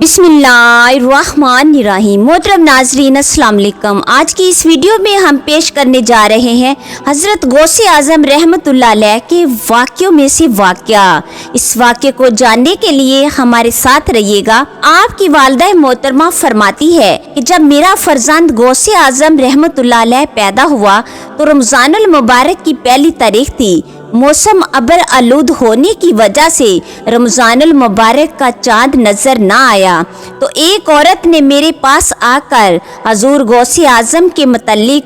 बिस्मिल्लाहिर्रहमानिर्रहीम। मोहतरम नाजरीन अस्सलाम वालेकुम। आज की इस वीडियो में हम पेश करने जा रहे हैं हज़रत गौसे आज़म रहमतुल्लाह अलैह के वाक़यों में से वाक़या। इस वाक़े को जानने के लिए हमारे साथ रहिएगा। आपकी वालिदा मोहतरमा फरमाती है कि जब मेरा फर्जंद गौसे आज़म रहमतुल्लाह अलैह पैदा हुआ तो रमज़ानुल मुबारक की पहली तारीख थी। मौसम अबर आलूद होने की वजह से रमज़ानुल मुबारक का चाँद नजर न आया तो एक औरत ने मेरे पास आकर हजूर गौसे आज़म के मुतल्लिक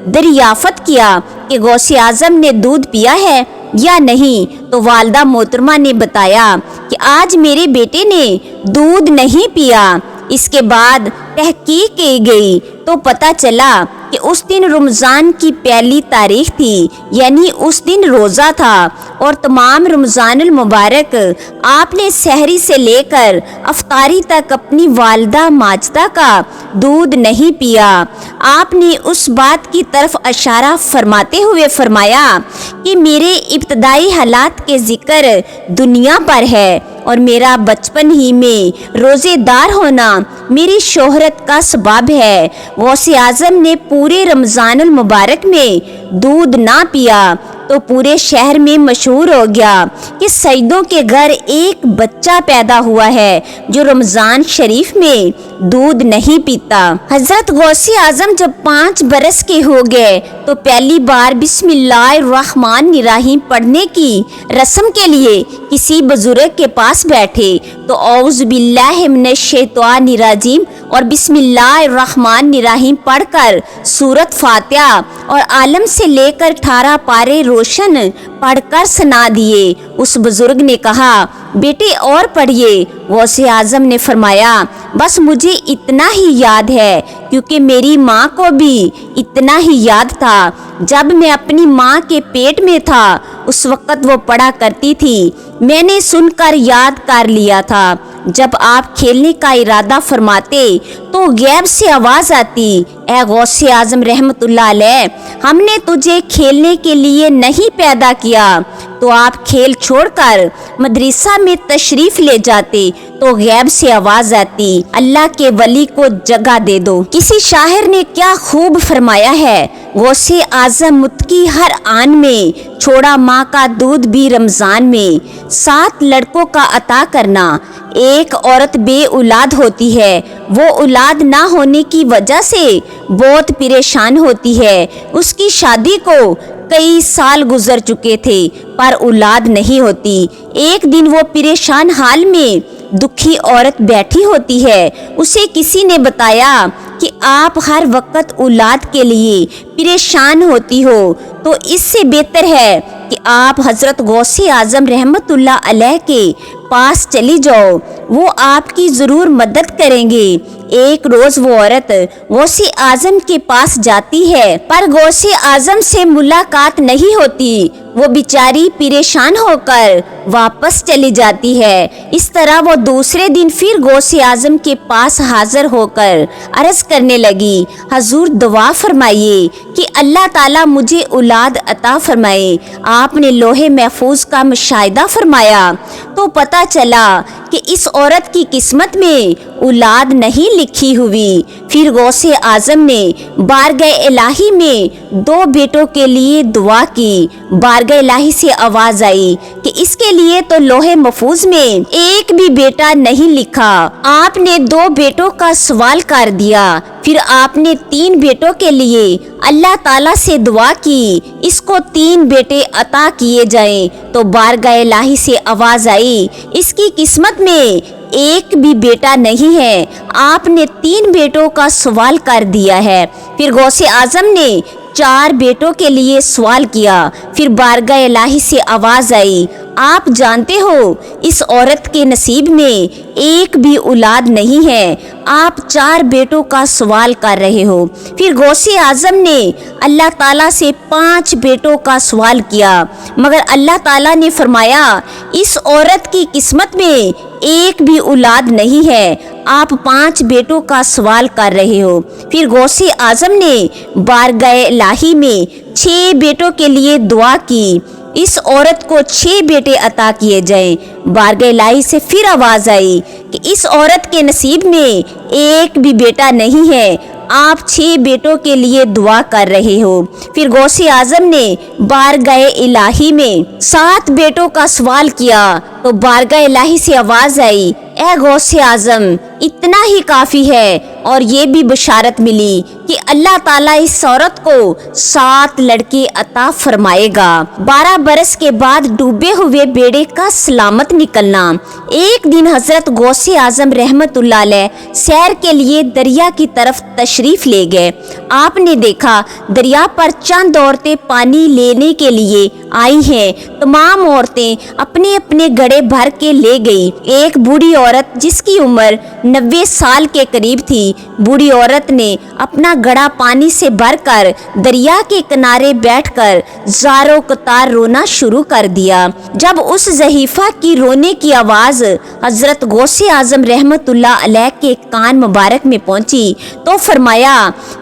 दरियाफ़त किया कि गौसे आज़म ने दूध पिया है या नहीं। तो वालिदा मोहतरमा ने बताया कि आज मेरे बेटे ने दूध नहीं पिया। इसके बाद तहकीक की गई तो पता चला कि उस दिन रमज़ान की पहली तारीख थी, यानी उस दिन रोज़ा था और तमाम रमज़ानुल मुबारक आपने सहरी से लेकर अफ्तारी तक अपनी वालिदा माजदा का दूध नहीं पिया। आपने उस बात की तरफ इशारा फरमाते हुए फरमाया कि मेरे इब्तदाई हालात के जिक्र दुनिया पर है और मेरा बचपन ही में रोज़ेदार होना मेरी शोहरत का सबब है। गौसे आज़म ने पूरे रमज़ानुल मुबारक में दूध ना पिया तो पूरे शहर में मशहूर हो गया कि सईदों के घर एक बच्चा पैदा हुआ है जो रमज़ान शरीफ में दूध नहीं पीता। हज़रत गौसे आज़म जब 5 बरस के हो गए तो पहली बार बिस्मिल्लाहिर्रहमानिर्रहीम पढ़ने की रस्म के लिए किसी बुजुर्ग के पास बैठे तो औज़ु बिल्लाहि मिनश शैतानिर्रजीम और बिस्मिल्लाहिर्रहमानिर्रहीम पढ़कर सूरत फातिहा और आलम से लेकर 18 पारे रोशन पढ़कर सुना दिए। उस बुजुर्ग ने कहा, बेटे और पढ़िए। गौसे आज़म ने फरमाया, बस मुझे इतना ही याद है क्योंकि मेरी माँ को भी इतना ही याद था। जब मैं अपनी माँ के पेट में था उस वक़्त वो पढ़ा करती थी, मैंने सुनकर याद कर लिया था। जब आप खेलने का इरादा फरमाते तो गैब से आवाज़ आती, ए गौसे आज़म रहमतुल्लाह अलैह, हमने तुझे खेलने के लिए नहीं पैदा किया। तो आप खेल छोड़कर मदरसा में तशरीफ ले जाते तो गैब से आवाज़ आती, अल्लाह के वली को जगह दे दो। किसी शायर ने क्या खूब फरमाया है, गौसे आज़म मुत्की हर आन में, छोड़ा माँ का दूध भी रमज़ान में। 7 लड़कों का अता करना, एक औरत बे औलाद होती है, वो औलाद ना होने की वजह से बहुत परेशान होती है। उसकी शादी को कई साल गुजर चुके थे पर औलाद नहीं होती। एक दिन वो परेशान हाल में दुखी औरत बैठी होती है। उसे किसी ने बताया कि आप हर वक्त औलाद के लिए परेशान होती हो तो इससे बेहतर है कि आप हज़रत गौसे आज़म रहमतुल्लाह अलैह के पास चली जाओ, वो आपकी ज़रूर मदद करेंगे। एक रोज़ वो औरत गौसे आज़म के पास जाती है पर गौसे आज़म से मुलाकात नहीं होती। वो बेचारी परेशान होकर वापस चली जाती है। इस तरह वो दूसरे दिन फिर गौसे आज़म के पास हाजिर होकर अर्ज़ करने लगी, हजूर दुआ फरमाइए कि अल्लाह ताला मुझे औलाद अता फरमाए। आपने लोहे महफूज का मुशाहिदा फरमाया तो पता चला कि इस औरत की किस्मत में औलाद नहीं लिखी हुई। फिर गौसे आज़म ने बारगाह इलाही में 2 बेटों के लिए दुआ की। बारगाह इलाही से आवाज़ आई कि इसके लिए तो लोहे महफूज में एक भी बेटा नहीं लिखा। आपने 2 बेटों का सवाल कर दिया। फिर आपने 3 बेटों के लिए अल्लाह ताला से दुआ की, इसको 3 बेटे अता किए जाएं। तो बारगाह इलाही से आवाज़ आई, इसकी किस्मत में एक भी बेटा नहीं है। आपने 3 बेटों का सवाल कर दिया है। फिर गौसे आज़म ने 4 बेटों के लिए सवाल किया। फिर बारगाह इलाही से आवाज़ आई, आप जानते हो इस औरत के नसीब में एक भी औलाद नहीं है, आप 4 बेटों का सवाल कर रहे हो। फिर गौसे आज़म ने अल्लाह ताला से 5 बेटों का सवाल किया मगर अल्लाह ताला ने फरमाया इस औरत की किस्मत में एक भी औलाद नहीं है, आप 5 बेटों का सवाल कर रहे हो। फिर गौसे आज़म ने बारगाह इलाही में 6 बेटों के लिए दुआ की, इस औरत को 6 बेटे अता किए जाएं। बारगाह इलाही से फिर आवाज़ आई کہ اس عورت کے نصیب میں ایک بھی بیٹا نہیں ہے، آپ 6 بیٹوں کے لیے دعا کر رہے ہو۔ پھر غوث اعظم نے بارگاہ الہی میں 7 بیٹوں کا سوال کیا تو بارگاہ الہی سے آواز آئی، اے غوث اعظم اتنا ہی کافی ہے، اور یہ بھی بشارت ملی کہ اللہ تعالیٰ اس عورت کو 7 لڑکے عطا فرمائے گا۔ 12 برس کے بعد ڈوبے ہوئے بیڑے کا سلامت نکلنا۔ ایک دن حضرت غوث اعظم رحمت اللہ علیہ سیر کے لیے دریا کی طرف تشریف لے گئے۔ آپ نے دیکھا دریا پر چند عورتیں پانی لینے کے لیے آئی ہیں۔ تمام عورتیں اپنے اپنے گڑے بھر کے لے گئی۔ ایک بوڑھی عورت جس کی عمر 90 سال کے قریب تھی، بوڑھی عورت نے اپنا گڑا پانی سے بھر کر دریا کے کنارے بیٹھ کر زاروں قطار رونا شروع کر دیا۔ جب اس ضعیفہ کی رونے کی آواز حضرت غوث اعظم رحمت اللہ علیہ کے کان مبارک میں پہنچی تو فرمایا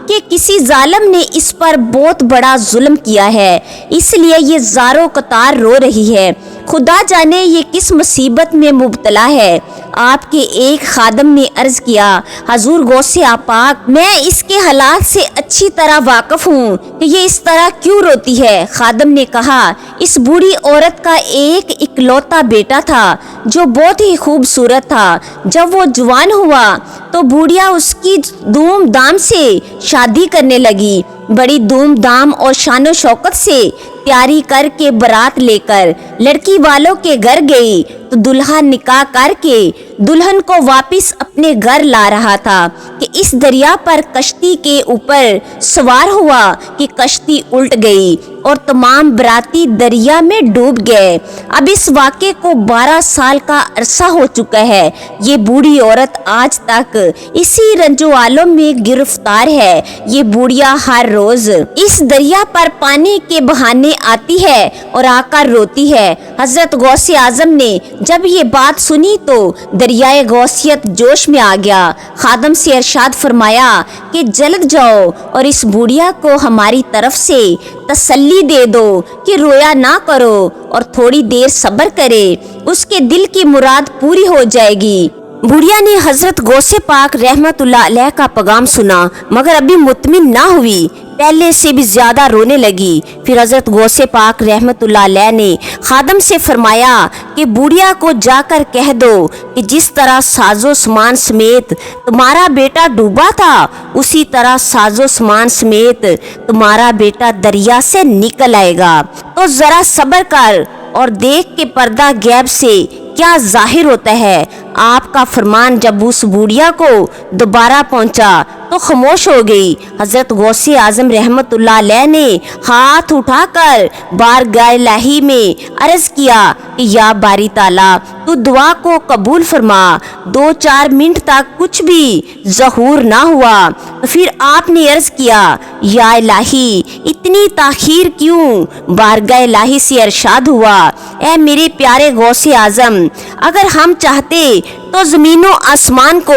کہ کسی ظالم نے اس پر بہت بڑا ظلم کیا ہے، اس لیے یہ زاروں قطار رو رہی ہے۔ خدا جانے یہ کس مصیبت میں مبتلا ہے۔ آپ کے ایک خادم نے عرض کیا، حضور غوث پاک میں اس کے حالات سے اچھی طرح واقف ہوں کہ یہ اس طرح کیوں روتی ہے۔ خادم نے کہا، اس بوڑھی عورت کا ایک اکلوتا بیٹا تھا جو بہت ہی خوبصورت تھا۔ جب وہ جوان ہوا تو بوڑھیا اس کی دھوم دھام سے شادی کرنے لگی۔ بڑی دھوم دھام اور شان و شوکت سے تیاری کر کے برات لے کر لڑکی والوں کے گھر گئی تو دلہا نکاح کر کے دلہن کو واپس اپنے گھر لا رہا تھا کہ اس دریا پر کشتی کے اوپر سوار ہوا کہ کشتی الٹ گئی اور تمام براتی دریا میں ڈوب گئے۔ اب اس واقعے کو 12 سال کا عرصہ ہو چکا ہے۔ یہ بوڑھی عورت آج تک اسی رنج و عالم میں گرفتار ہے۔ یہ بوڑھیا ہر روز اس دریا پر پانی کے بہانے آتی ہے اور آ کر روتی ہے۔ حضرت غوث اعظم نے جب یہ بات سنی تو دریائے غوثیت جوش میں آ گیا۔ خادم سے ارشاد فرمایا کہ جلد جاؤ اور اس بوڑھیا کو ہماری طرف سے تسلی دے دو کہ رویا نہ کرو اور تھوڑی دیر صبر کرے، اس کے دل کی مراد پوری ہو جائے گی۔ بوڑھیا نے حضرت غوث پاک رحمت اللہ علیہ کا پیغام سنا مگر ابھی مطمئن نہ ہوئی، پہلے سے بھی زیادہ رونے لگی۔ پھر حضرت غوث پاک رحمت اللہ علیہ نے خادم سے فرمایا کہ بوڑھیا کو جا کر کہہ دو کہ جس طرح ساز و سامان سمیت تمہارا بیٹا ڈوبا تھا، اسی طرح ساز و سامان سمیت تمہارا بیٹا دریا سے نکل آئے گا۔ تو ذرا صبر کر اور دیکھ کے پردہ غیب سے کیا ظاہر ہوتا ہے۔ آپ کا فرمان جب اس بوڑھیا کو دوبارہ پہنچا تو خاموش ہو گئی۔ حضرت غوث اعظم رحمت اللہ علیہ نے ہاتھ اٹھا کر بارگاہ الہی میں عرض کیا کہ یا باری تعالیٰ تو دعا کو قبول فرما۔ 2-4 منٹ تک کچھ بھی ظہور نہ ہوا تو پھر آپ نے عرض کیا، یا الہی اتنی تاخیر کیوں؟ بارگاہ الہی سے ارشاد ہوا، اے میرے پیارے غوث اعظم، اگر ہم چاہتے تو زمین و آسمان کو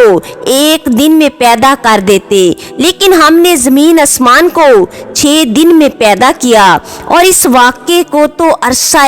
ایک دن میں پیدا کر دیتے، لیکن ہم نے زمین آسمان کو 6 دن میں پیدا کیا، اور اس واقعے کو تو عرصہ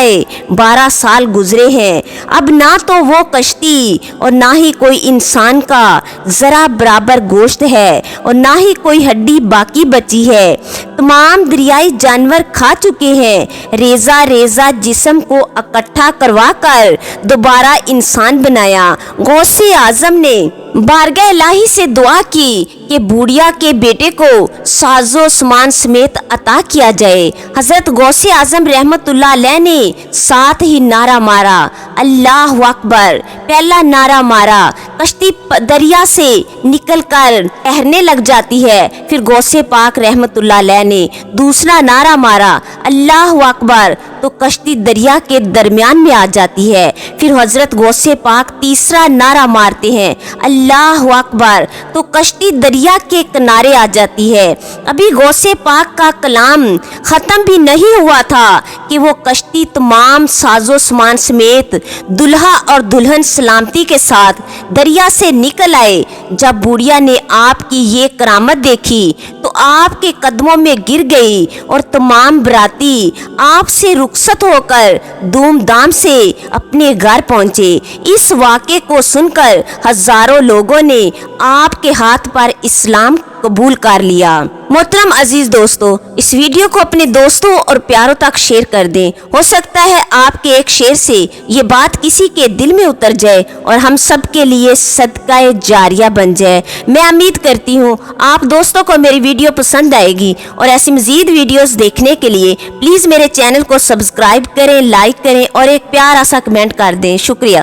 12 سال گزرے ہیں۔ اب نہ تو وہ کشتی اور نہ ہی کوئی انسان کا ذرا برابر گوشت ہے اور نہ ہی کوئی ہڈی باقی بچی ہے۔ تمام دریائی جانور کھا چکے ہیں۔ ریزہ ریزہ جسم کو اکٹھا کروا کر دوبارہ انسان بنایا۔ غوث اعظم نے بارگاہ الہی سے دعا کی کہ بوڑھیا کے بیٹے کو ساز و سامان سمیت عطا کیا جائے۔ حضرت غوث اعظم رحمت اللہ علیہ نے ساتھ ہی نعرہ مارا، اللہ اکبر۔ پہلا نعرہ مارا، کشتی دریا سے نکل کر تیرنے لگ جاتی ہے۔ پھر غوث پاک رحمت اللہ علیہ نے دوسرا نعرہ مارا، اللہ اکبر، تو کشتی دریا کے درمیان میں آ جاتی ہے۔ پھر حضرت غوث پاک تیسرا نعرہ مارتے ہیں، اللہ اکبر، تو کشتی دریا کے کنارے آ جاتی ہے۔ ابھی غوث پاک کا کلام ختم بھی نہیں ہوا تھا کہ وہ کشتی تمام ساز و سامان سمیت دلہا اور دلہن سلامتی کے ساتھ دریا سے نکل آئے۔ जब बुढ़िया ने आपकी ये करामत देखी तो आपके कदमों में गिर गई और तमाम बराती आपसे रुखसत होकर धूमधाम से अपने घर पहुंचे। इस वाक़े को सुनकर हजारों लोगों ने आपके हाथ पर इस्लाम कबूल कर लिया। मोहतरम अजीज दोस्तों, इस वीडियो को अपने दोस्तों और प्यारों तक शेयर कर दें। हो सकता है आपके एक शेयर से ये बात किसी के दिल में उतर जाए और हम सब के लिए सदका जारिया बन जाए। मैं उम्मीद करती हूँ आप दोस्तों को मेरी वीडियो पसंद आएगी और ऐसी मजीद वीडियोस देखने के लिए प्लीज़ मेरे चैनल को सब्सक्राइब करें, लाइक करें और एक प्यारा सा कमेंट कर दें। शुक्रिया।